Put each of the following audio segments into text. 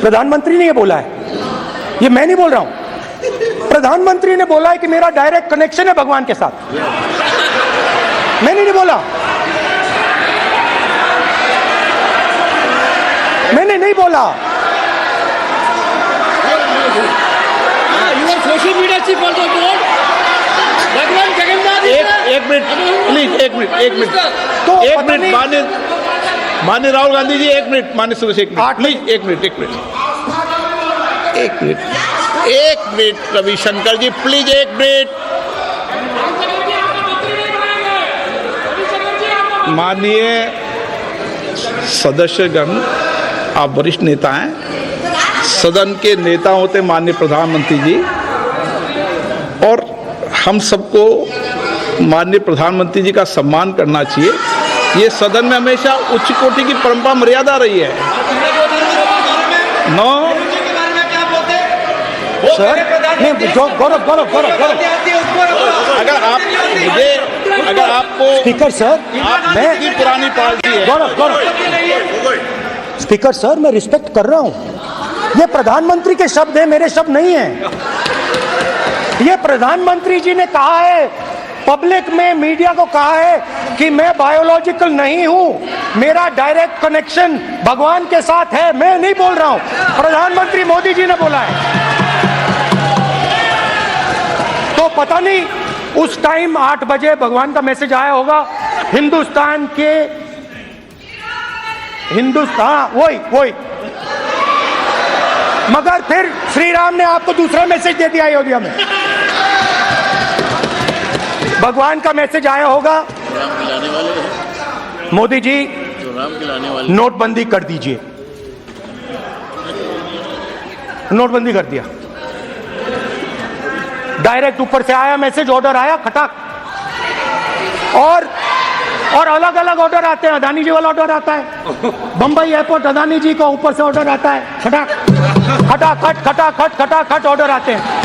प्रधानमंत्री ने ये बोला है, ये मैं नहीं बोल रहा हूं। प्रधानमंत्री ने बोला है कि मेरा डायरेक्ट कनेक्शन है भगवान के साथ। मैंने नहीं बोला, मैंने नहीं बोला। Social media chief also board भगवान जगन्नाथ। एक मिनट प्लीज, एक मिनट तो एक पता मिनट नहीं- माननीय राहुल गांधी जी, एक मिनट। माननीय सुरेश, एक मिनट प्लीज, एक मिनट रविशंकर जी प्लीज, एक मिनट। माननीय सदस्यगण, आप वरिष्ठ नेता हैं, सदन के नेता होते माननीय प्रधानमंत्री जी, और हम सबको माननीय प्रधानमंत्री जी का सम्मान करना चाहिए। ये सदन में हमेशा उच्च कोटि की परंपरा मर्यादा रही है। नो सर, नहीं, गौरव अगर आपको स्पीकर सर, मैं इतनी पुरानी पार्टी है। गौरव स्पीकर सर, मैं रिस्पेक्ट कर रहा हूं। ये प्रधानमंत्री के शब्द हैं, मेरे शब्द नहीं हैं। ये प्रधानमंत्री जी ने कहा है, पब्लिक में, मीडिया को कहा है कि मैं बायोलॉजिकल नहीं हूं, मेरा डायरेक्ट कनेक्शन भगवान के साथ है। मैं नहीं बोल रहा हूं, प्रधानमंत्री मोदी जी ने बोला है। तो पता नहीं उस टाइम 8 बजे भगवान का मैसेज आया होगा हिंदुस्तान, वही मगर फिर श्री राम ने आपको दूसरा मैसेज दे दिया अयोध्या में। भगवान का मैसेज आया होगा, मोदी जी नोटबंदी कर दीजिए। नोटबंदी कर दिया, डायरेक्ट ऊपर से आया मैसेज, ऑर्डर आया खटाक। और अलग अलग ऑर्डर आते हैं। अदानी जी वाला ऑर्डर आता है, बंबई एयरपोर्ट अदानी जी का ऊपर से ऑर्डर आता है, खटाखट ऑर्डर आते हैं।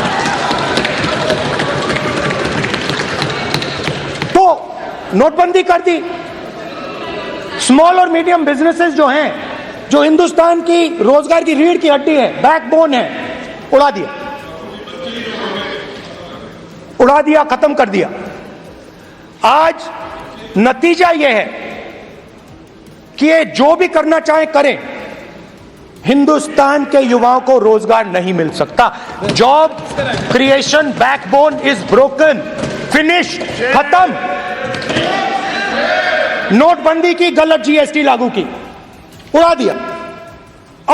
तो नोटबंदी कर दी। स्मॉल और मीडियम बिजनेसेस जो हैं, जो हिंदुस्तान की रोजगार की रीढ़ की हड्डी है, बैकबोन है, उड़ा दिया, खत्म कर दिया। आज नतीजा यह है कि ये जो भी करना चाहे करें, हिंदुस्तान के युवाओं को रोजगार नहीं मिल सकता। Job creation backbone is broken, finish, खत्म। नोटबंदी की, गलत जीएसटी लागू की, उड़ा दिया।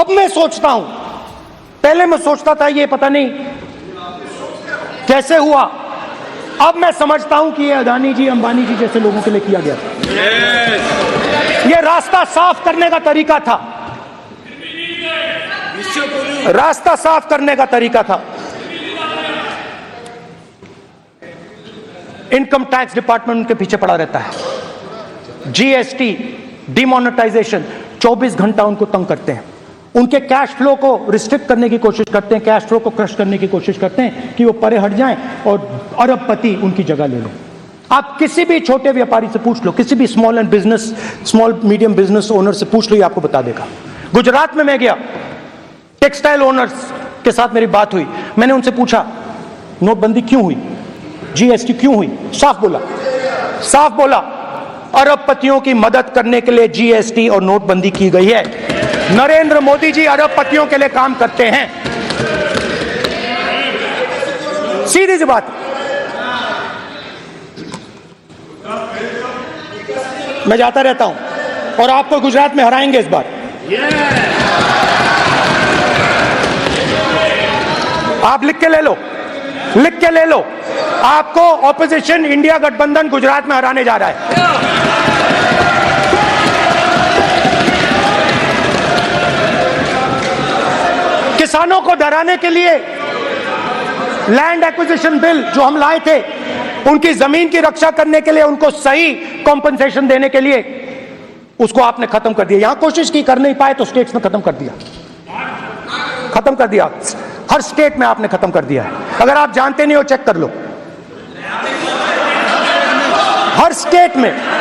अब मैं सोचता हूं, पहले मैं सोचता था ये पता नहीं कैसे हुआ, अब मैं समझता हूं कि ये अदानी जी, अंबानी जी जैसे लोगों के लिए किया गया था। ये रास्ता साफ करने का तरीका था, रास्ता साफ करने का तरीका था। इनकम टैक्स डिपार्टमेंट उनके पीछे पड़ा रहता है। जीएसटी, डिमोनेटाइजेशन, 24 घंटा उनको तंग करते हैं। उनके कैश फ्लो को रिस्ट्रिक्ट करने की कोशिश करते हैं, कैश फ्लो को क्रश करने की कोशिश करते हैं कि वो परे हट जाएं और अरबपति उनकी जगह ले लें। आप किसी भी छोटे व्यापारी से पूछ लो, किसी भी स्मॉल मीडियम बिजनेस ओनर से पूछ लो, ये आपको बता देगा। गुजरात में मैं गया, टेक्सटाइल ओनर्स के साथ मेरी बात हुई। मैंने उनसे पूछा नोटबंदी क्यों हुई, जीएसटी क्यों हुई? साफ बोला अरबपतियों की मदद करने के लिए जीएसटी और नोटबंदी की गई है। नरेंद्र मोदी जी अरबपतियों के लिए काम करते हैं, सीधी सी बात। मैं जाता रहता हूं और आपको गुजरात में हराएंगे इस बार। आप लिख के ले लो, आपको ऑपोजिशन इंडिया गठबंधन गुजरात में हराने जा रहा है। किसानों को डराने के लिए लैंड एक्विजिशन बिल जो हम लाए थे, उनकी जमीन की रक्षा करने के लिए, उनको सही कॉम्पनसेशन देने के लिए, उसको आपने खत्म कर दिया। यहां कोशिश की, कर नहीं पाए तो स्टेट्स में खत्म कर दिया। हर स्टेट में आपने खत्म कर दिया है। अगर आप जानते नहीं हो, चेक कर लो। हर स्टेट में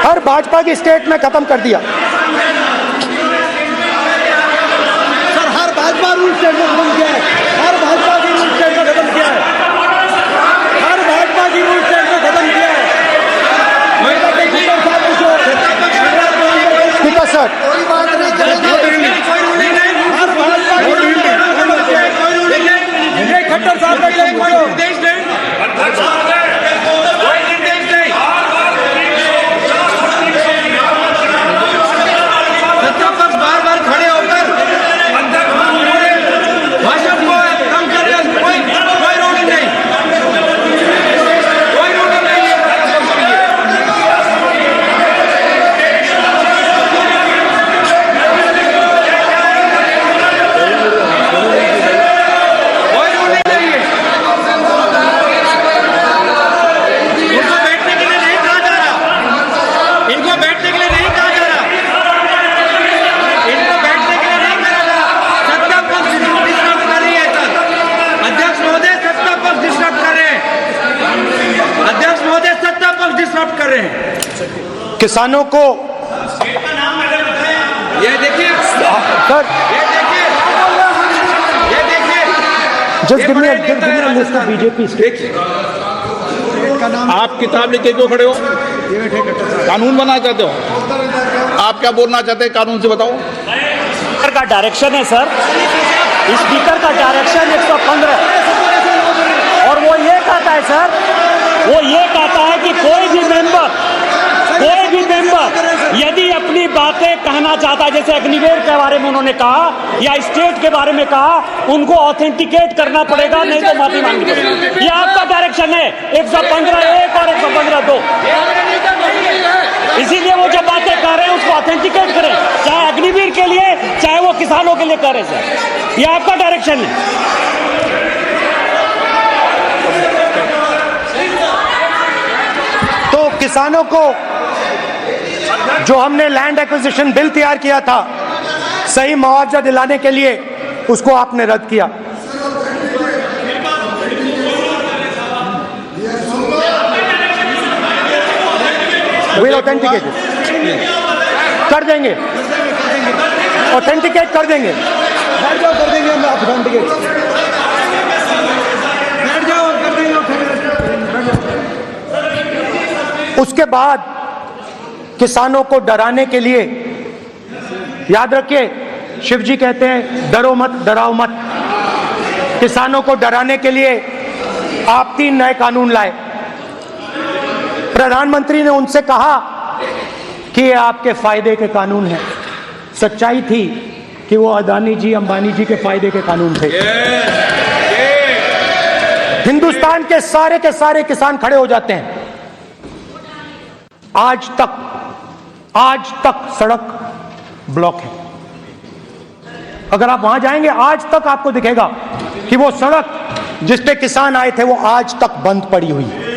हर भाजपा की स्टेट में खत्म कर दिया। सर हर भाजपा रूल स्टेट में खत्म किया है, हर भाजपा की रूल स्टेट में खत्म किया है, हर भाजपा की रूल स्टेट में खत्म किया है। स्पीकर सर, कोई बात नहीं, कोई रूलिंग नहीं, हर भाजपा की रूल स्टेट में खत्म किया है, कोई रूलिंग नहीं। ये खट्टर साहब का कोई निर्देश नहीं, कोई निर्देश नहीं। सत्ता पक्ष बार बार खड़े होकर भाषण को कम कर रहे हैं, कोई रूलिंग नहीं, कोई रूलिंग नहीं है। कोई रूलिंग नहीं है। इनको बैठने के लिए नहीं कहा जा रहा, इनको बैठने के लिए नहीं कहा जा रहा, इनको बैठने के लिए नहीं कहा जा रहा। सत्ता पक्ष डिस्टर्ब कर रही है सर, अध्यक्ष महोदय सत्ता पक्ष डिस्टर्ब कर रहे हैं, अध्यक्ष महोदय सत्ता पक्ष डिस्टर्ब कर रहे हैं। किसानों को ये देखिए सर, ये देखिए ये देखिए just give me a list of BJP state. आप किताब लेके क्यों खड़े हो? कानून बनाना चाहते हो? आप क्या बोलना चाहते हैं, कानून से बताओ। स्पीकर का डायरेक्शन है सर, स्पीकर का डायरेक्शन 115, और वो ये कहता है सर, वो ये कहता है कि कोई भी मेंबर यदि अपनी बातें कहना चाहता है, जैसे अग्निवीर के बारे में उन्होंने कहा या स्टेट के बारे में कहा, उनको ऑथेंटिकेट करना पड़ेगा, नहीं तो माफी मांगनी पड़ेगी। ये आपका डायरेक्शन है 115(1) और 115(2). इसीलिए वो जो बातें कर रहे हैं उसको ऑथेंटिकेट करें, चाहे अग्निवीर के लिए चाहे वो किसानों के लिए कर रहे सर, ये आपका डायरेक्शन है। तो किसानों को जो हमने लैंड एक्विजिशन बिल तैयार किया था सही मुआवजा दिलाने के लिए, उसको आपने रद्द किया। विल ऑथेंटिकेट कर देंगे, ऑथेंटिकेट कर देंगे, बैठ जाओ कर देंगे हम ऑथेंटिकेट, बैठ जाओ कर देंगे ऑथेंटिकेट। उसके बाद किसानों को डराने के लिए, याद रखिए शिव जी कहते हैं डरो मत डराओ मत, किसानों को डराने के लिए आप 3 नए कानून लाए। प्रधानमंत्री ने उनसे कहा कि ये आपके फायदे के कानून हैं। सच्चाई थी कि वो अदानी जी अंबानी जी के फायदे के कानून थे। हिंदुस्तान के सारे किसान खड़े हो जाते हैं। आज तक सड़क ब्लॉक है। अगर आप वहां जाएंगे आज तक आपको दिखेगा कि वो सड़क जिस पे किसान आए थे वो आज तक बंद पड़ी हुई है।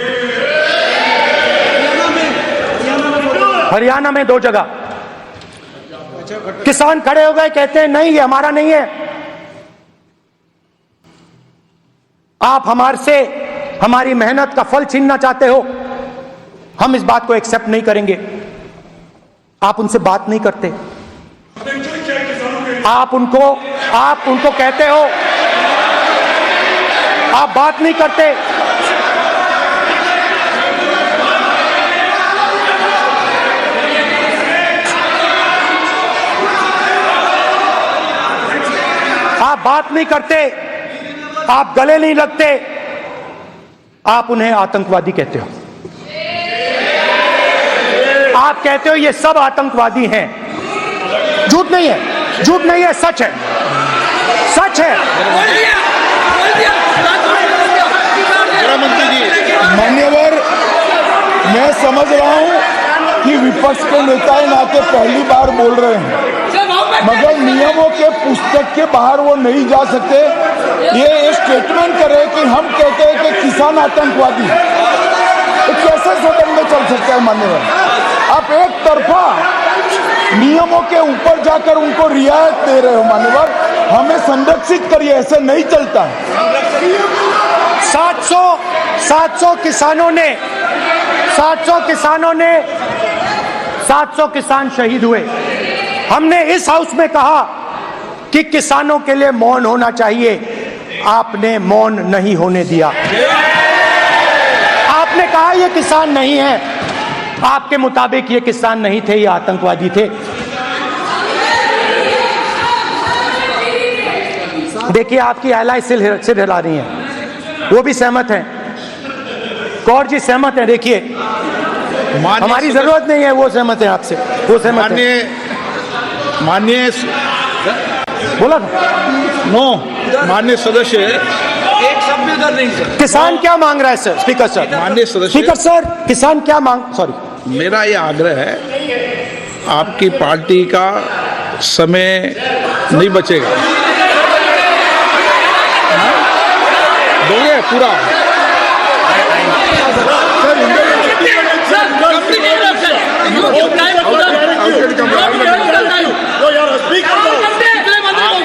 हरियाणा में 2 जगह किसान खड़े हो गए, कहते हैं नहीं ये हमारा नहीं है, आप हमारे से हमारी मेहनत का फल छीनना चाहते हो, हम इस बात को एक्सेप्ट नहीं करेंगे। आप उनसे बात नहीं करते, आप उनको कहते हो, आप बात नहीं करते। आप बात नहीं करते, आप गले नहीं लगते, आप उन्हें आतंकवादी कहते हो। आप कहते हो ये सब आतंकवादी हैं। झूठ नहीं है, झूठ नहीं है, सच है, सच है। मान्यवर, मैं समझ रहा हूं कि विपक्ष के नेता नाते पहली बार बोल रहे हैं, मगर नियमों के पुस्तक के बाहर वो नहीं जा सकते। ये स्टेटमेंट करे कि हम कहते हैं कि किसान आतंकवादी, तो कैसे सदन में चल सकता है मान्यवर? आप एक तरफा नियमों के ऊपर जाकर उनको रियायत दे रहे हो मान्यवर, हमें संरक्षित करिए, ऐसे नहीं चलता। 700 किसानों ने 700 किसान शहीद हुए। हमने इस हाउस में कहा कि किसानों के लिए मौन होना चाहिए, आपने मौन नहीं होने दिया। आपने कहा ये किसान नहीं है, आपके मुताबिक ये किसान नहीं थे, ये आतंकवादी थे। देखिए आपकी एलाई सिर हिला रही हैं, वो भी सहमत हैं, कौर जी सहमत हैं। देखिए हमारी जरूरत नहीं है, वो सहमत है आपसे, वो सहमत है। माननीय बोला था नो माननीय सदस्य, एक शब्द भी उधर नहीं सर। किसान क्या मांग रहा है सर? स्पीकर सर, माननीय सदस्य, स्पीकर सर, किसान क्या मांग, सॉरी, मेरा ये आग्रह है, आपकी पार्टी का समय नहीं बचेगा, दोगे पूरा?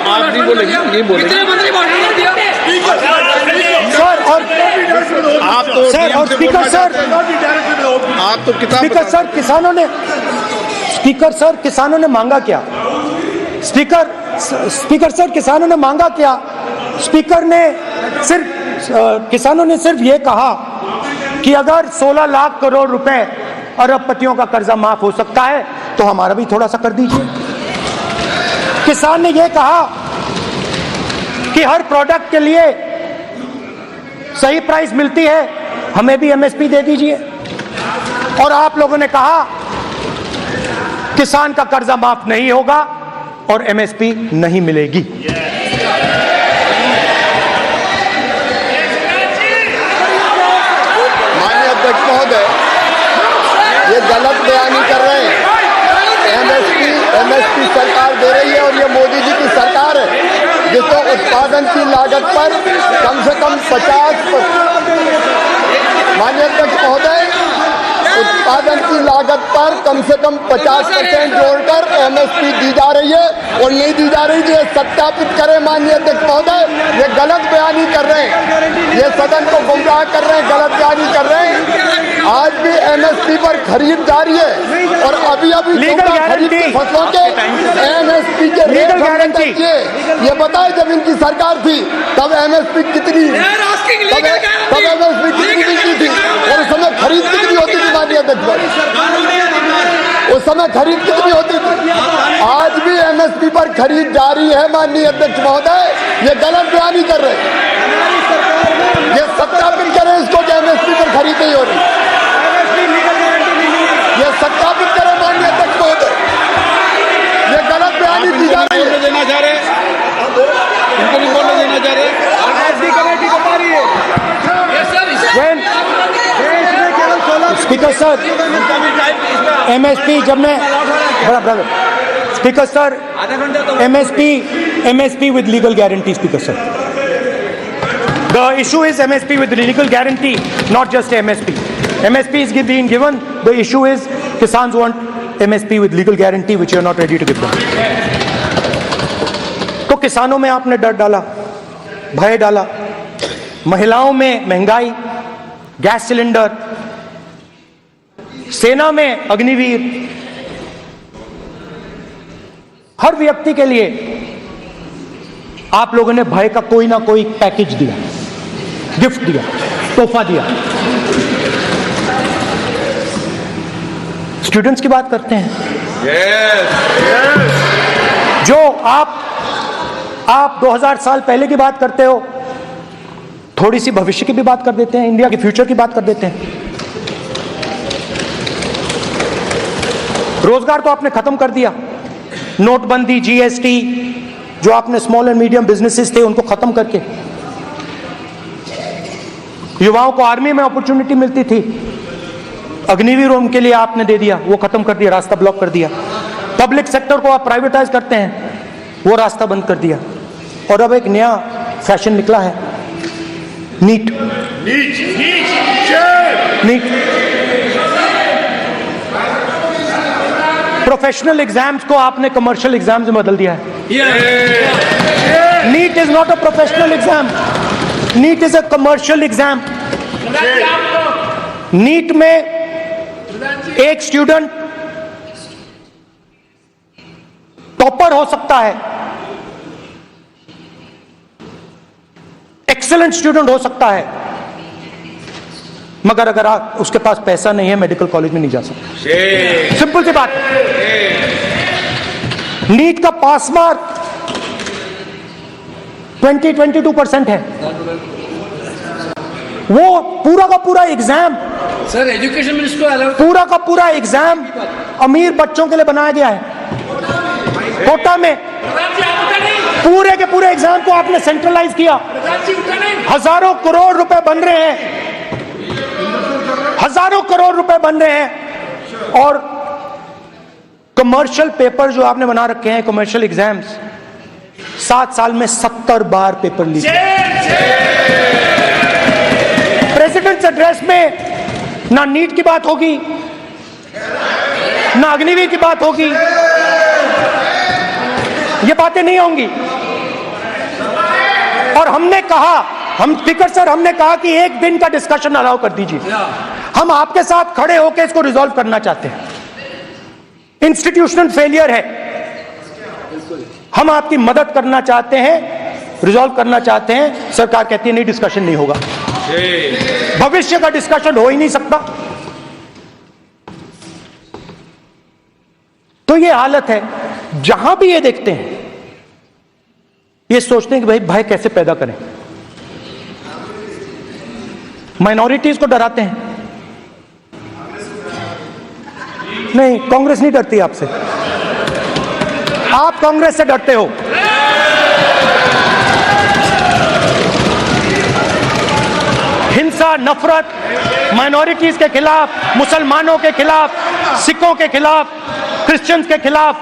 आप नहीं बोलेंगे, ये बोलेंगे सर। और आप तो सर और स्पीकर सर, आप तो किताब स्पीकर सर, किसानों ने, स्पीकर सर किसानों ने मांगा क्या? स्पीकर सर किसानों ने मांगा क्या? स्पीकर ने सिर्फ किसानों ने सिर्फ ये कहा कि अगर 16 लाख करोड़ रुपए अरबपतियों का कर्जा माफ हो सकता है तो हमारा भी थोड़ा सा कर दीजिए। किसान ने यह कहा कि हर प्रोडक्ट के लिए सही प्राइस मिलती है, हमें भी एमएसपी दे दीजिए। और आप लोगों ने कहा किसान का कर्जा माफ नहीं होगा और एमएसपी नहीं मिलेगी। माननीय अध्यक्ष महोदय, ये गलत बयानी कर रहे हैं। एमएसपी सरकार दे रही है और ये मोदी जी की सरकार है जिसको उत्पादन की लागत पर कम से कम 50%, माननीय अध्यक्ष महोदय, उत्पादन की लागत पर कम से कम 50% जोड़कर एमएसपी दी जा रही है और नहीं दी जा रही। ये सत्यापित करें माननीय अध्यक्ष महोदय, ये गलत बयानी कर रहे हैं, ये सदन को गुमराह कर रहे हैं, गलत बयानी कर रहे हैं। आज भी एमएसपी पर खरीद जारी है और अभी खरीद की फसलों के एमएसपी के रेट हमने तय किए। ये बताए जब इनकी सरकार थी तब एमएसपी कितनी मिलती थी और उस समय खरीद कितनी होती थी माननीय अध्यक्ष? उस समय खरीद कितनी होती थी? आज भी एमएसपी पर खरीद जारी है माननीय अध्यक्ष महोदय, ये गलत बयानी कर रहे हैं। ये सत्यापित करें इसको कि एमएसपी पर खरीद नहीं हो रही, ये सत्यापित करें माननीय अध्यक्ष महोदय, ये गलत बयानी की जा रही है। देना चाह रहे, इनको नहीं बोलने देना चाह रहे। स्पीकर सर, एमएसपी जब मैं speaker sir, MSP with legal guarantee, speaker sir, the issue is MSP with legal guarantee, not just MSP. MSP is being given. The issue is Kisans want MSP with legal guarantee, which you are not ready to give them. तो किसानों में आपने डर डाला, भय डाला, महिलाओं में महंगाई, गैस सिलेंडर, सेना में अग्निवीर, हर व्यक्ति के लिए आप लोगों ने भय का कोई ना कोई पैकेज दिया, गिफ्ट दिया, तोहफा दिया. स्टूडेंट्स की बात करते हैं. जो आप 2000 साल पहले की बात करते हो, थोड़ी सी भविष्य की भी बात कर देते हैं, इंडिया के फ्यूचर की बात कर देते हैं. रोजगार तो आपने खत्म कर दिया, नोटबंदी, जीएसटी, जो आपने स्मॉल एंड मीडियम बिजनेसेस थे उनको खत्म करके, युवाओं को आर्मी में अपॉर्चुनिटी मिलती थी, अग्निवीर उनके लिए आपने दे दिया, वो खत्म कर दिया, रास्ता ब्लॉक कर दिया. पब्लिक सेक्टर को आप प्राइवेटाइज करते हैं, वो रास्ता बंद कर दिया. और अब एक नया फैशन निकला है, नीट. प्रोफेशनल एग्जाम्स को आपने कमर्शियल एग्जाम्स में बदल दिया है. NEET is not a professional exam, NEET is a commercial exam. NEET में एक स्टूडेंट टॉपर हो सकता है, एक्सीलेंट स्टूडेंट हो सकता है, मगर अगर आप उसके पास पैसा नहीं है मेडिकल कॉलेज में नहीं जा सकता। सिंपल सी बात है। नीट का पास मार्क 22% है। वो पूरा का पूरा एग्जाम, सर एजुकेशन मिनिस्टर को अलाउ पूरा का पूरा एग्जाम अमीर बच्चों के लिए बनाया गया है। कोटा में पूरे के पूरे एग्जाम को आपने सेंट्रलाइज किया। हजारों करोड़ रुपए बन रहे हैं, हजारों करोड़ रुपए बन रहे हैं। और कमर्शियल पेपर जो आपने बना रखे हैं, कमर्शियल एग्जाम्स, 7 साल में 70 बार पेपर लीक। प्रेसिडेंट्स एड्रेस में ना नीट की बात होगी, ना अग्निवीर की बात होगी, ये बातें नहीं होंगी। और हमने कहा, हम स्पीकर सर, हमने कहा कि एक दिन का डिस्कशन अलाउ कर दीजिए। हम आपके साथ खड़े होकर इसको रिजॉल्व करना चाहते हैं। इंस्टीट्यूशनल फेलियर है, हम आपकी मदद करना चाहते हैं, रिजॉल्व करना चाहते हैं। सरकार कहती है नहीं, डिस्कशन नहीं होगा, भविष्य का डिस्कशन हो ही नहीं सकता। तो ये हालत है। जहां भी ये देखते हैं, ये सोचते हैं कि भाई भय कैसे पैदा करें, माइनॉरिटीज को डराते हैं। नहीं, कांग्रेस नहीं डरती आपसे, आप कांग्रेस से डरते हो। हिंसा, नफरत, माइनॉरिटीज के खिलाफ, मुसलमानों के खिलाफ, सिखों के खिलाफ, क्रिश्चियंस के खिलाफ।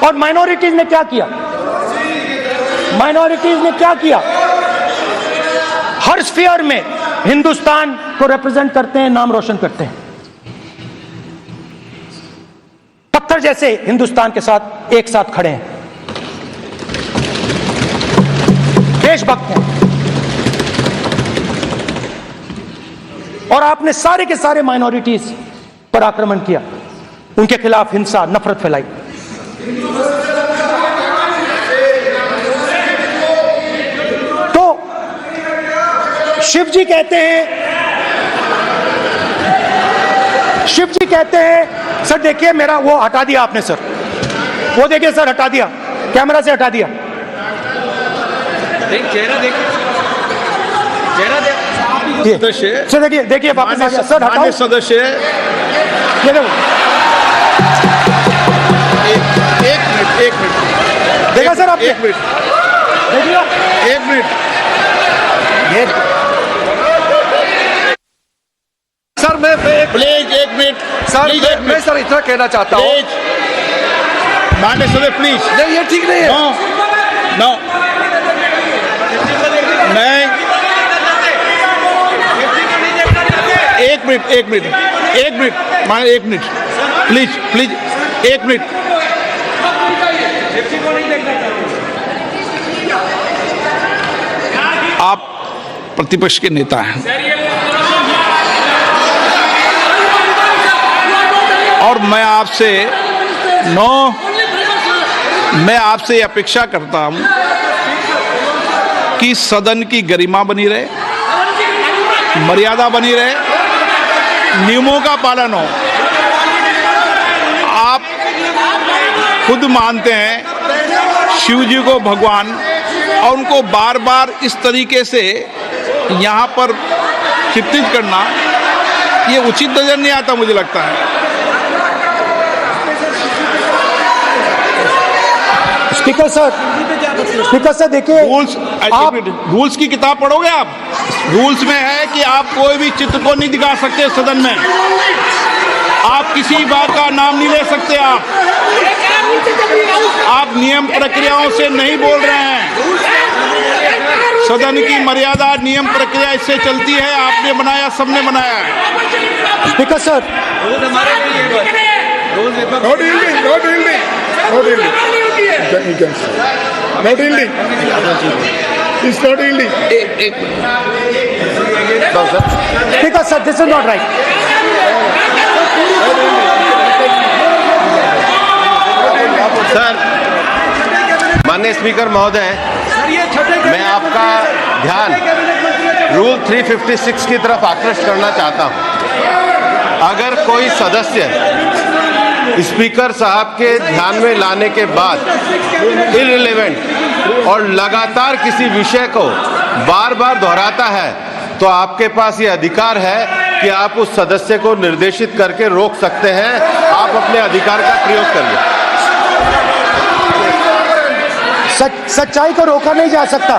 और माइनॉरिटीज ने क्या किया? माइनॉरिटीज ने क्या किया? हर स्फीयर में हिंदुस्तान को रिप्रेजेंट करते हैं, नाम रोशन करते हैं। पत्थर जैसे हिंदुस्तान के साथ एक साथ खड़े हैं, देशभक्त हैं। और आपने सारे के सारे माइनॉरिटीज पर आक्रमण किया, उनके खिलाफ हिंसा, नफरत फैलाई। तो शिव जी कहते हैं, सर देखिए मेरा वो हटा दिया आपने सर, वो देखिए सर हटा दिया, कैमरा से हटा दिया। चेहरा देखिए, चेहरा देखिए, सर देखिए, देखिए वापस आ गया सर, हटाओ सदस्य। ये देखो, एक मिनट देखा सर आपने? एक मिनट देखिए, एक मिनट सर मैं प्लीज एक मिनट सर प्लीज एक मैं मिनट सर इतना कहना चाहता हूँ। प्लीज माननीय सदस्य प्लीज। नहीं, ये ठीक नहीं है। नो नहीं, एक मिनट माननीय, एक मिनट प्लीज एक मिनट। आप प्रतिपक्ष के नेता हैं और मैं आपसे अपेक्षा करता हूं कि सदन की गरिमा बनी रहे, मर्यादा बनी रहे, नियमों का पालन हो। आप खुद मानते हैं शिव जी को भगवान, और उनको बार बार इस तरीके से यहाँ पर चित्रित करना ये उचित नजर नहीं आता, मुझे लगता है। स्पीकर सर देखिए, रूल्स की किताब पढ़ोगे आप? रूल्स में है कि आप कोई भी चित्र को नहीं दिखा सकते सदन में, आप किसी बात का नाम नहीं ले सकते। आप नियम प्रक्रियाओं से नहीं बोल रहे हैं। सदन की मर्यादा, नियम प्रक्रिया इससे चलती है। आपने बनाया, सबने बनाया है। Speaker sir, speaker sir, this is not right. माननीय स्पीकर महोदय, मैं आपका ध्यान रूल 356 की तरफ आकृष्ट करना चाहता हूं। अगर कोई सदस्य स्पीकर साहब के ध्यान में लाने के बाद इररिलेवेंट और लगातार किसी विषय को बार बार दोहराता है, तो आपके पास ये अधिकार है कि आप उस सदस्य को निर्देशित करके रोक सकते हैं। आप अपने अधिकार का प्रयोग करिए। सच्चाई को रोका नहीं जा सकता।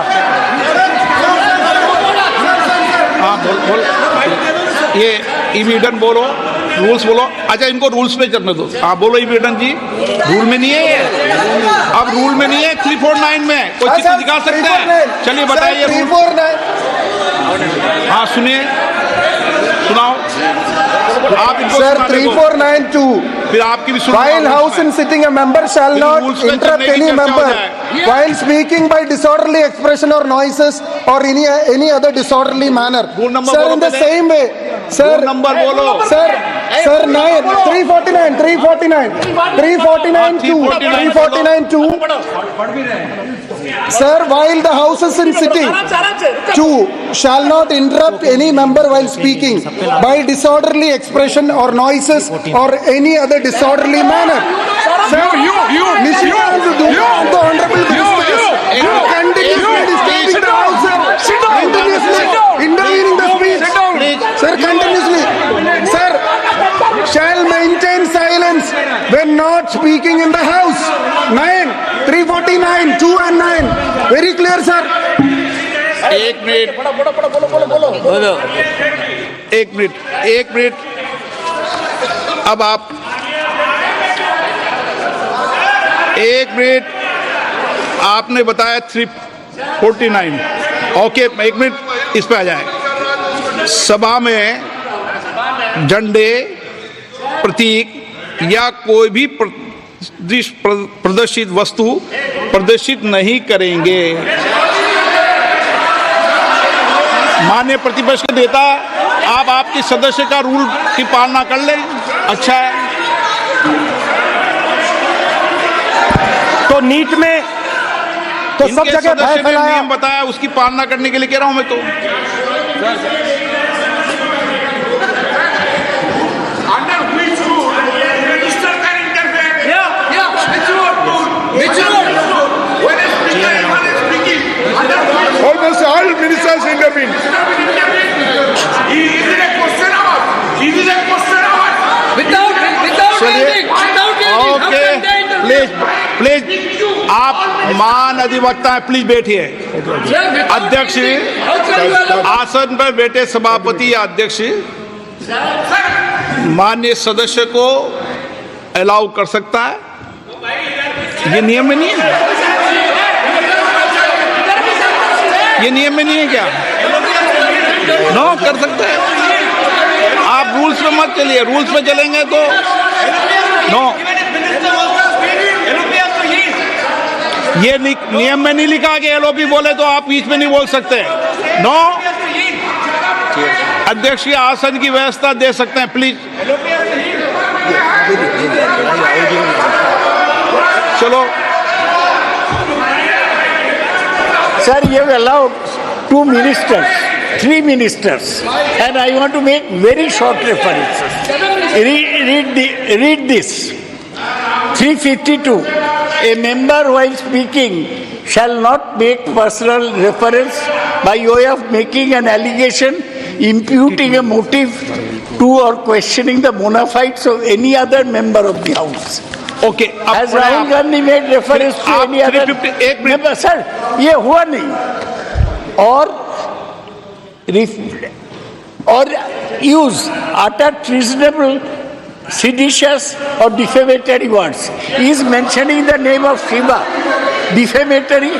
हाँ बोल ये ईवीडन बोलो, रूल्स बोलो। अच्छा, इनको रूल्स पे चलने दो। हाँ बोलो ईवीडन जी, रूल में नहीं है ये। अब रूल में नहीं है, 349 में कोई चित्र दिखा सकता है? चलिए बताइए रूल। हाँ सुनिए, सुनाओ आप इनको। सर 3492, फिर आपकी भी सुनो। while house in sitting a member shall not interrupt any member while speaking by disorderly expression or noises or any other disorderly manner. Rule number Sir, बोलो in the पहले। same way, sir. Rule number बोलो। Sir 349 2. Sir, while the house is in sitting, 2 shall not interrupt any member while speaking by disorderly expression or noises or any other disorderly manner. Sir, Nishant, the honorable minister, you continuously disturbing the house, sir. Continuously intervening the speech. Sir, continuously. Sir, shall maintain silence when not speaking in the house. 9, 349, 2 and 9. Very clear, sir. एक minute. अब आप एक minute, आपने बताया 349। Okay, एक minute इस पे आ जाए। सभा में झंडे, प्रतीक या कोई भी प्रदर्शित वस्तु प्रदर्शित नहीं करेंगे। माननीय प्रतिपक्ष के नेता, आप आपके सदस्य का रूल की पालना कर लें, अच्छा है। तो नीट में तो सब इनके जगह भय सदस्य ने फैलाया। नियम बताया, उसकी पालना करने के लिए कह रहा हूं मैं तो। Almost all ministers intervene. Okay, please आप मान अधिवक्ता है, प्लीज बैठिए। अध्यक्ष, आसन पर बैठे सभापति या अध्यक्ष माननीय सदस्य को अलाउ कर सकता है। ये नियम में नहीं है, ये नियम में नहीं है क्या? नो, कर सकते हैं। आप रूल्स पे मत चलिए, रूल्स पे चलेंगे तो नो। ये नियम में नहीं लिखा कि एलओपी बोले तो आप बीच में नहीं बोल सकते। नो, अध्यक्ष के आसन की व्यवस्था दे सकते हैं, प्लीज। चलो Sir, you have allowed 2 ministers, 3 ministers, and I want to make very short references. Read this. 352. A member while speaking shall not make personal reference by way of making an allegation, imputing a motive to or questioning the bona fides of any other member of the House. Okay, Has Rahul Gandhi made reference to आप any other 351 member? Sir, ये हुआ नहीं। और use utter treasonable, seditious or defamatory words. He is mentioning the name of Shiva. Defamatory.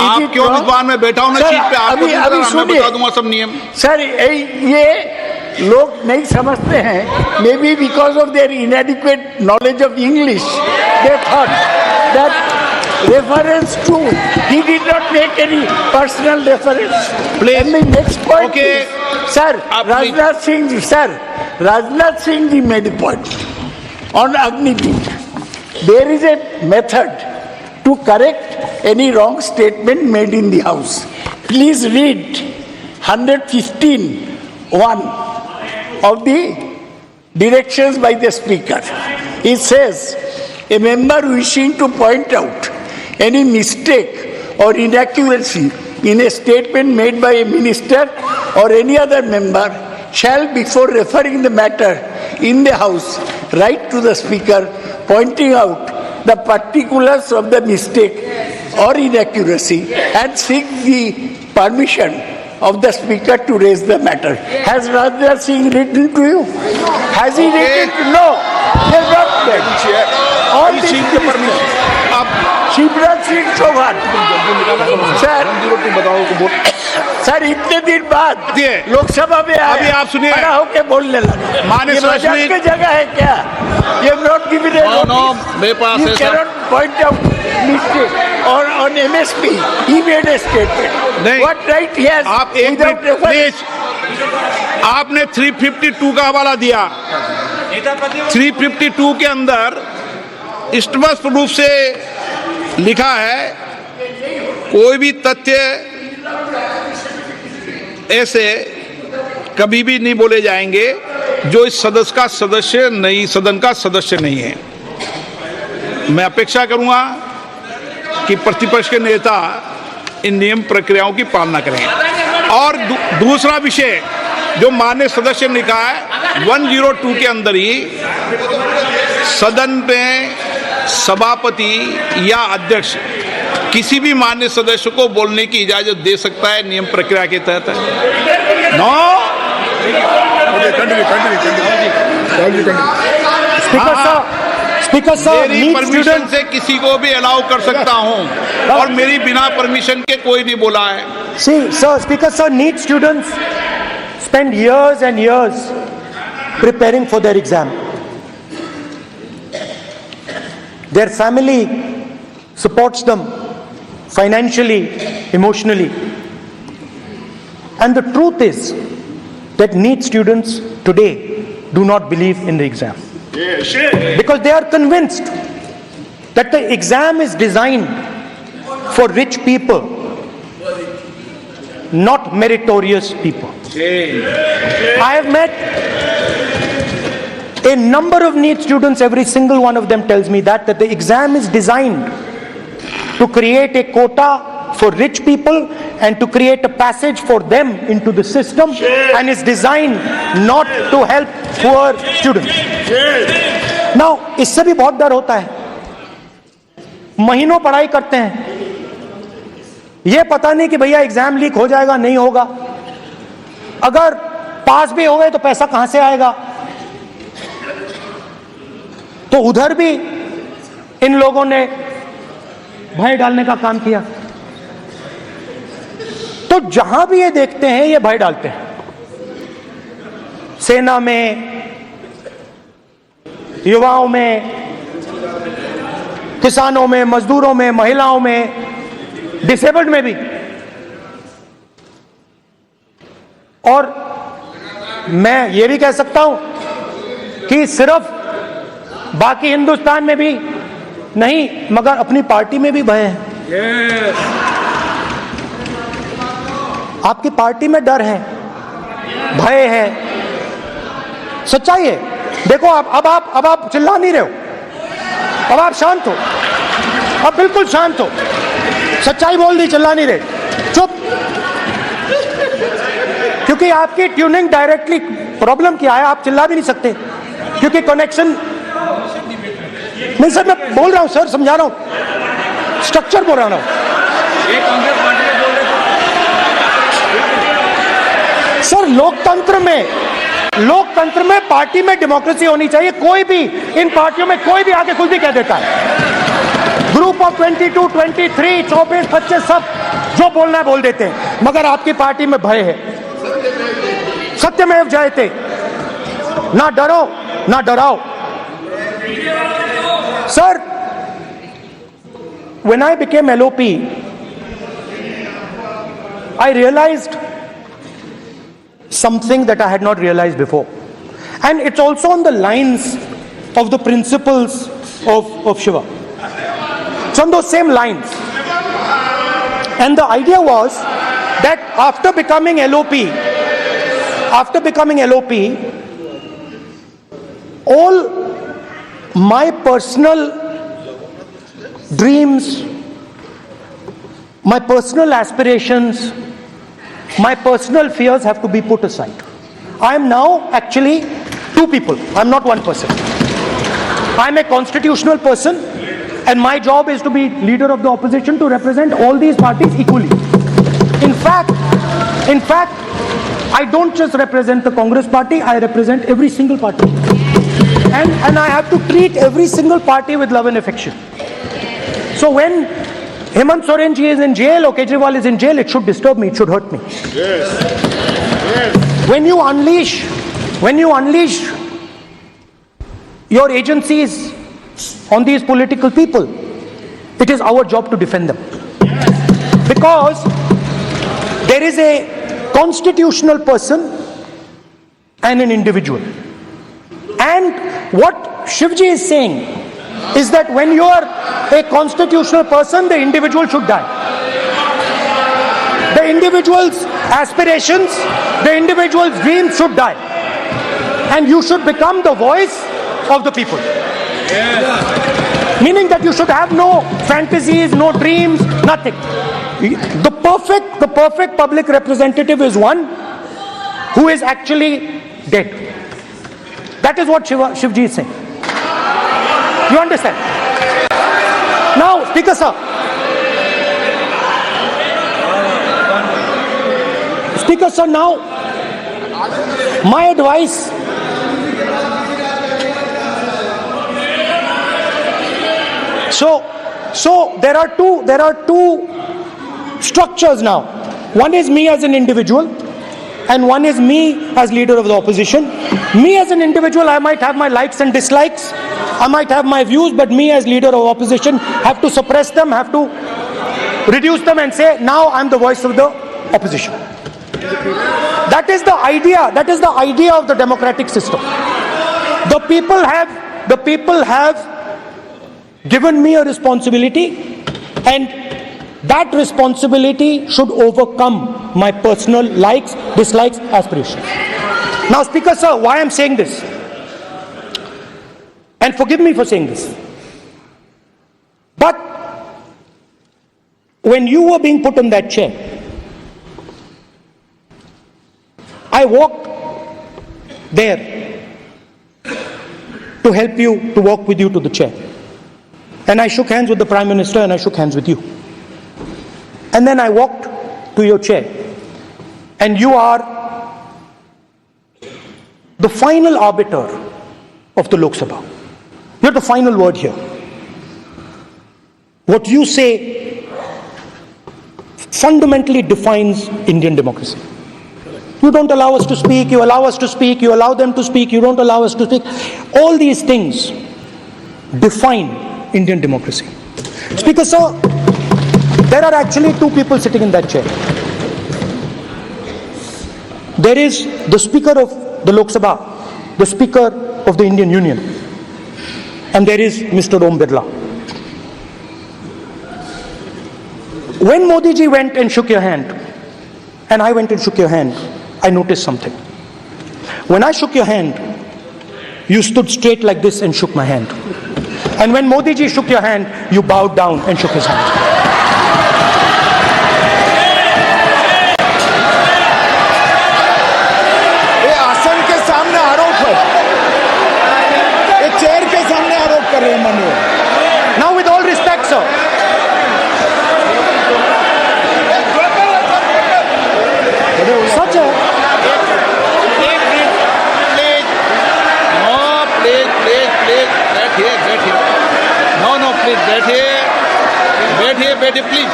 आप क्यों इस बार में बैठा हूं ना सीट पे? आपको मैं बता दूंगा सब नियम। सर, ये लोग नहीं समझते हैं। Maybe because of their inadequate knowledge of English, they thought that reference to, he did not make any personal reference. Please next point, sir, Rajnath Singh made a point on Agni Deer. There is a method to correct any wrong statement made in the House. Please read 115(1) of the directions by the Speaker. It says, a member wishing to point out any mistake or inaccuracy in a statement made by a minister or any other member shall, before referring the matter in the House, write to the Speaker pointing out the particulars of the mistake or inaccuracy and seek the permission of the Speaker to raise the matter. Has Rajendra Singh written to you? Has he written to you? No. He has not written. All these Shivraj Singh Chouhan sir इतने दिन बाद लोकसभा में अभी आप सुनिए, खड़ा होके बोलने लगा। माननीय मजाक की जगह है क्या? You have not given a notice. मेरे पास You cannot point out mistake. Or on MSP, he made a statement. नहीं, What right he has? आप एक without मिनट reference? प्लीज, आपने 352 का हवाला दिया। 352 के अंदर स्पष्ट रूप से लिखा है, कोई भी तथ्य ऐसे कभी भी नहीं बोले जाएंगे जो इस सदन का सदस्य नहीं है। मैं अपेक्षा करूंगा कि प्रतिपक्ष के नेता इन नियम प्रक्रियाओं की पालना करें। और दूसरा विषय जो माननीय सदस्य ने कहा है, 102 के अंदर ही सदन में सभापति या अध्यक्ष किसी भी माननीय सदस्य को बोलने की इजाजत दे सकता है, नियम प्रक्रिया के तहत है। नो स्पीकर साहब, मेरी परमिशन से किसी को भी अलाउ कर सकता हूं और मेरी बिना परमिशन के कोई नहीं बोला है। See, sir, Speaker sir, NEET students spend years and years preparing for their exam. Their family supports them financially, emotionally. And the truth is that NEET students today do not believe in the exam. Because they are convinced that the exam is designed for rich people, not meritorious people. I have met a number of NEET students, every single one of them tells me that the exam is designed to create a quota for rich people and to create a passage for them into the system, and is designed not to help poor students. Now, इससे भी बहुत डर होता है। महीनों पढ़ाई करते हैं, ये पता नहीं कि भैया एग्जाम लीक हो जाएगा, नहीं होगा। अगर पास भी हो गए तो पैसा कहां से आएगा? तो उधर भी इन लोगों ने भय डालने का काम किया। तो जहां भी ये देखते हैं ये भय डालते हैं। सेना में, युवाओं में, किसानों में, मजदूरों में, महिलाओं में, डिसेबल्ड में भी। और मैं ये भी कह सकता हूं कि सिर्फ बाकी हिंदुस्तान में भी नहीं, मगर अपनी पार्टी में भी भय है। आपकी पार्टी में डर है, भय है, सच्चाई है। देखो अब आप चिल्ला नहीं रहे हो, अब आप शांत हो, अब बिल्कुल शांत हो। सच्चाई बोल दी, चिल्ला नहीं रहे, चुप। क्योंकि आपकी ट्यूनिंग डायरेक्टली प्रॉब्लम क्या है, आप चिल्ला भी नहीं सकते क्योंकि कनेक्शन नहीं। सर मैं बोल रहा हूं, सर समझा रहा हूं, स्ट्रक्चर बोल रहा हूं। सर लोकतंत्र में पार्टी में डेमोक्रेसी होनी चाहिए। कोई भी इन पार्टियों में कोई भी आके कुछ भी कह देता है। ग्रुप ऑफ 22, 23, 24, 25 सब जो बोलना है बोल देते हैं, मगर आपकी पार्टी में भय है। सत्यमेव जयते, ना डरो ना डराओ। Sir, when I became LOP, I realized something that I had not realized before. And it's also on the lines of the principles of Shiva. It's on those same lines. And the idea was that after becoming LOP, all my personal dreams, my personal aspirations, my personal fears have to be put aside. I am now actually two people. I'm not one person. I'm a constitutional person, and my job is to be leader of the opposition, to represent all these parties equally. In fact, I don't just represent the Congress party, I represent every single party. And I have to treat every single party with love and affection. So when Hemant Soren ji is in jail or Kejriwal is in jail, it should disturb me, it should hurt me. When you unleash your agencies on these political people, it is our job to defend them. Because there is a constitutional person and an individual. And what Shivji is saying is that when you are a constitutional person, the individual should die. The individual's aspirations, the individual's dreams should die. And you should become the voice of the people. Meaning that you should have no fantasies, no dreams, nothing. The perfect public representative is one who is actually dead. That is what Shivji is saying. You understand? Now, Speaker sir. Speaker sir, now my advice. So there are two structures now. One is me as an individual, and one is me as leader of the opposition. Me as an individual, I might have my likes and dislikes, I might have my views, but me as leader of opposition have to suppress them, have to reduce them and say, now I'm the voice of the opposition. That is the idea of the democratic system. The people have given me a responsibility, and that responsibility should overcome my personal likes, dislikes, aspirations. Now, Speaker sir, why I'm saying this, and forgive me for saying this, but when you were being put in that chair, I walked there to help you, to walk with you to the chair. And I shook hands with the Prime Minister, and I shook hands with you. And then I walked to your chair. And you are the final arbiter of the Lok Sabha. You're the final word here. What you say fundamentally defines Indian democracy. You don't allow us to speak, you allow us to speak, you allow them to speak, you don't allow us to speak. All these things define Indian democracy. Speaker sir, there are actually two people sitting in that chair. There is the Speaker of the Lok Sabha, the Speaker of the Indian Union, and there is Mr. Om Birla. When Modi ji went and shook your hand, and I went and shook your hand, I noticed something. When I shook your hand, you stood straight like this and shook my hand. And when Modi ji shook your hand, you bowed down and shook his hand. ये आसन के सामने आरोप है, ये chair के सामने आरोप कर रहे हैं माननीय। Now, with all respect, sir, such a बैठिए प्लीज,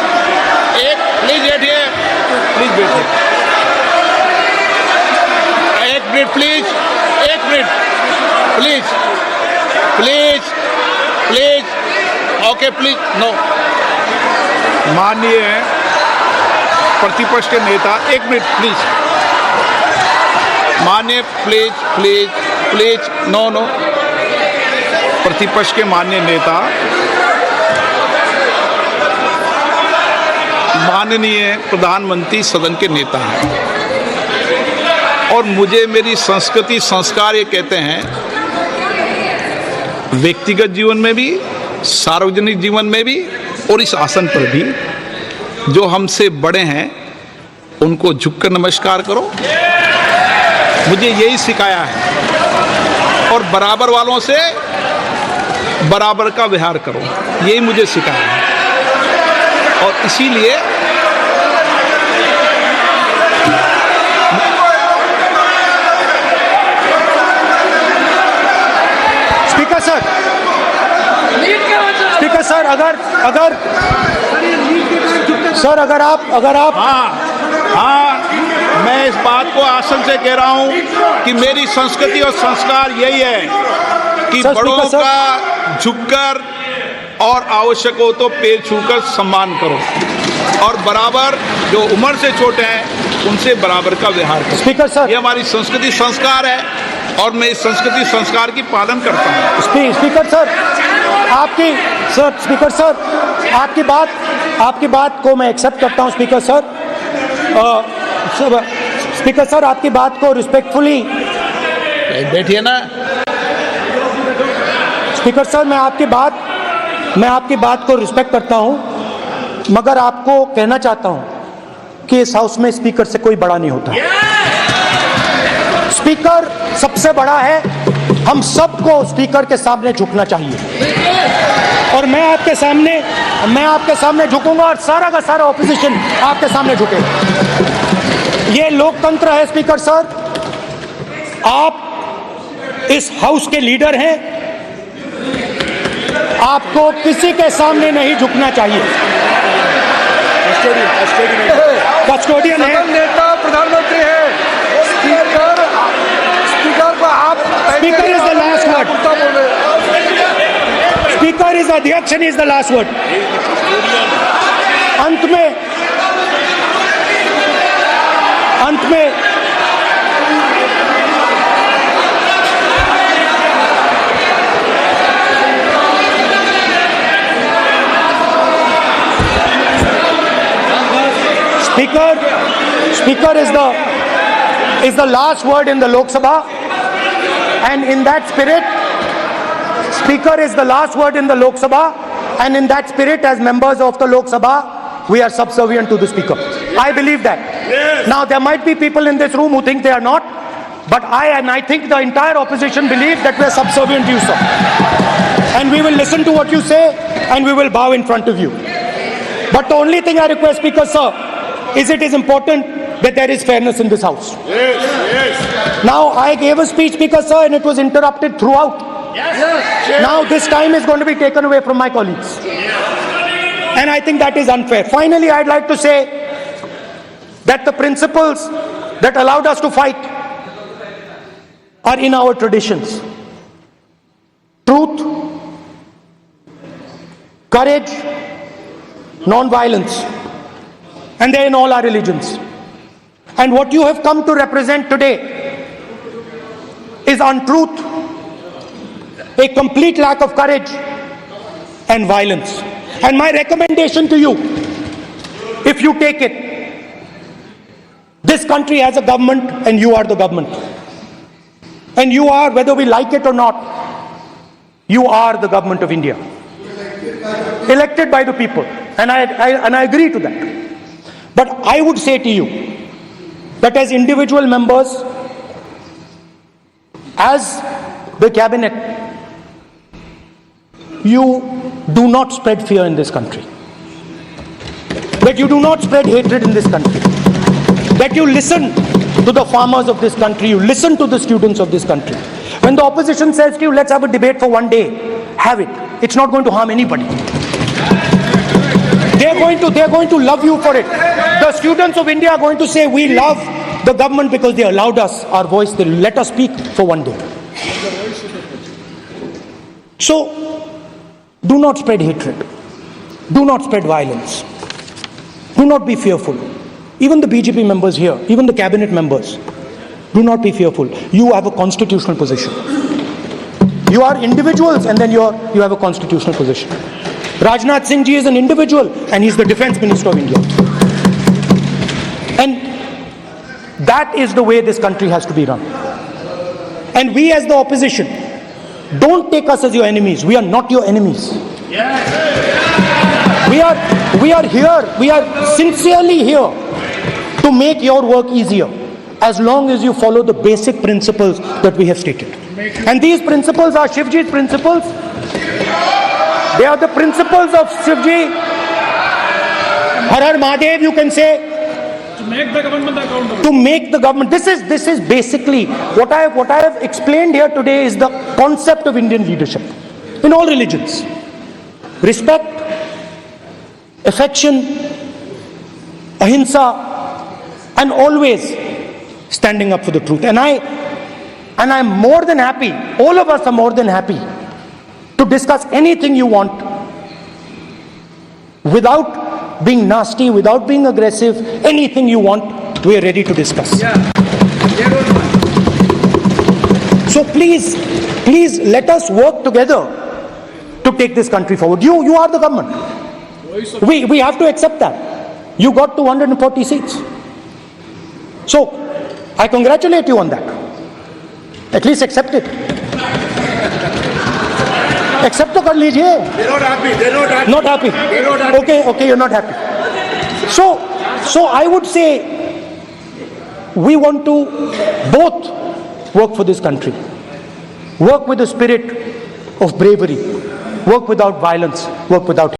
प्लीज बैठिए, प्लीज बैठिए, एक मिनट प्लीज, एक minute please, please please, okay please, no. माननीय प्रतिपक्ष के नेता, एक मिनट प्लीज, माननीय please please please, no no. प्रतिपक्ष के माननीय नेता माननीय प्रधानमंत्री सदन के नेता हैं और मुझे मेरी संस्कृति संस्कार ये कहते हैं, व्यक्तिगत जीवन में भी, सार्वजनिक जीवन में भी और इस आसन पर भी, जो हमसे बड़े हैं उनको झुककर नमस्कार करो। मुझे यही सिखाया है और बराबर वालों से बराबर का व्यवहार करो, यही मुझे सिखाया है। और इसीलिए स्पीकर सर, अगर आप हाँ, मैं इस बात को आसन से कह रहा हूं कि मेरी संस्कृति और संस्कार यही है कि सर, बड़ों स्पीकर का झुककर और आवश्यक हो तो पैर छूकर सम्मान करो और बराबर जो उम्र से छोटे हैं उनसे बराबर का व्यवहार करो। स्पीकर सर, ये हमारी संस्कृति संस्कार है और मैं इस संस्कृति संस्कार की पालन करता हूँ। स्पीकर सर, आपकी बात को मैं एक्सेप्ट करता हूं। स्पीकर सर, आपकी बात को रिस्पेक्टफुली, बैठिए ना। स्पीकर सर, मैं आपकी बात को रिस्पेक्ट करता हूं, मगर आपको कहना चाहता हूं कि इस हाउस में स्पीकर से कोई बड़ा नहीं होता। स्पीकर सबसे बड़ा है, हम सबको स्पीकर के सामने झुकना चाहिए और मैं आपके सामने झुकूंगा और सारा का सारा ऑपोजिशन आपके सामने झुकेगा। ये लोकतंत्र है स्पीकर सर, आप इस हाउस के लीडर हैं, आपको किसी के सामने नहीं झुकना चाहिए। कस्टोडियन है, नेता प्रधानमंत्री है, स्पीकर को आप, speaker is the last word, speaker is अध्यक्ष and is the last word. अंत में Speaker is the last word in the Lok Sabha, and in that spirit, Speaker is the last word in the Lok Sabha, and in that spirit, as members of the Lok Sabha, we are subservient to the Speaker. I believe that. Yes. Now there might be people in this room who think they are not, but I think the entire opposition believes that we are subservient to you, sir. And we will listen to what you say, and we will bow in front of you. But the only thing I request, Speaker, sir, is it is important that there is fairness in this house. Yes. Now I gave a speech, Speaker, sir, and it was interrupted throughout. Yes. Now this time is going to be taken away from my colleagues. Yes. And I think that is unfair. Finally, I'd like to say that the principles that allowed us to fight are in our traditions. Truth, courage, non-violence. And they're in all our religions. And what you have come to represent today is untruth, a complete lack of courage and violence. And my recommendation to you, if you take it, this country has a government and you are the government. And you are, whether we like it or not, you are the government of India. Elected by the people. And I agree to that. But I would say to you that as individual members, as the cabinet, you do not spread fear in this country. That you do not spread hatred in this country. That you listen to the farmers of this country, you listen to the students of this country. When the opposition says to you, let's have a debate for one day, have it. It's not going to harm anybody. They're going to love you for it. The students of India are going to say, we love the government because they allowed us our voice, they let us speak for one day. So, do not spread hatred. Do not spread violence. Do not be fearful. Even the BJP members here, even the cabinet members, do not be fearful. You have a constitutional position. You are individuals and then you have a constitutional position. Rajnath Singh ji is an individual and he's the Defence Minister of India. That is the way this country has to be run. And we as the opposition, don't take us as your enemies. We are not your enemies. We are here, we are sincerely here to make your work easier, as long as you follow the basic principles that we have stated. And these principles are Shivji's principles. They are the principles of Shivji. Har Har Mahadev, you can say. To make the government. This is basically what I have explained here today is the concept of Indian leadership in all religions. Respect, affection, ahimsa, and always standing up for the truth. And I'm more than happy, all of us are more than happy to discuss anything you want without being nasty, without being aggressive. Anything you want, we are ready to discuss. So please let us work together to take this country forward. You are the government. We have to accept that. You got 240 seats. So I congratulate you on that. At least accept it. Accept to kar lijiye. They're not happy. They're not happy. Not happy. They're not happy. Okay, you're not happy. So I would say we want to both work for this country. Work with the spirit of bravery. Work without violence. Work without